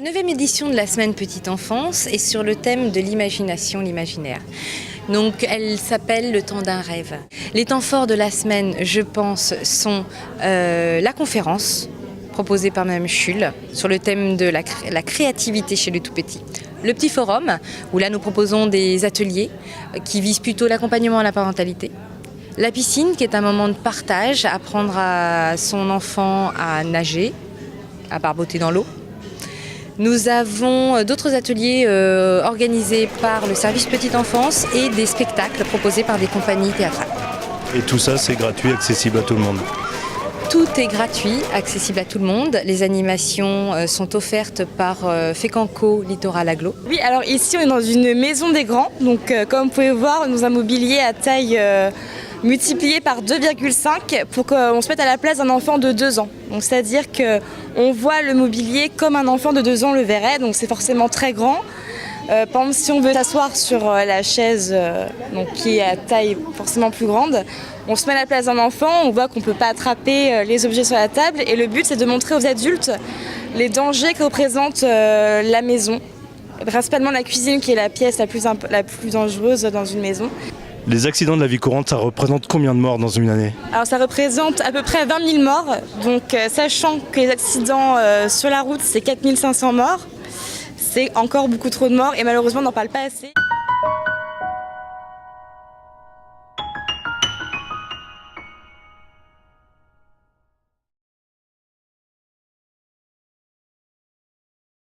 9e édition de la semaine Petite Enfance est sur le thème de l'imagination, l'imaginaire. Donc elle s'appelle le temps d'un rêve. Les temps forts de la semaine, je pense, sont la conférence proposée par Mme Schull sur le thème de la créativité chez le tout petit. Le petit forum, où là nous proposons des ateliers qui visent plutôt l'accompagnement à la parentalité. La piscine, qui est un moment de partage, apprendre à son enfant à nager, à barboter dans l'eau. Nous avons d'autres ateliers organisés par le service Petite Enfance et des spectacles proposés par des compagnies théâtrales. Et tout ça, c'est gratuit, accessible à tout le monde. Tout est gratuit, accessible à tout le monde. Les animations sont offertes par Fécanco Littoral Aglo. Oui, alors ici on est dans une maison des grands. Donc comme vous pouvez voir, nous avons un mobilier à taille multiplié par 2,5 pour qu'on se mette à la place d'un enfant de 2 ans. Donc c'est-à-dire qu'on voit le mobilier comme un enfant de 2 ans le verrait, donc c'est forcément très grand. Par exemple, si on veut s'asseoir sur la chaise qui est à taille forcément plus grande, on se met à la place d'un enfant, on voit qu'on ne peut pas attraper les objets sur la table et le but c'est de montrer aux adultes les dangers que représente la maison, principalement la cuisine qui est la pièce la plus dangereuse dans une maison. Les accidents de la vie courante, ça représente combien de morts dans une année? Alors ça représente à peu près 20 000 morts, donc sachant que les accidents sur la route c'est 4 500 morts, c'est encore beaucoup trop de morts et malheureusement on n'en parle pas assez.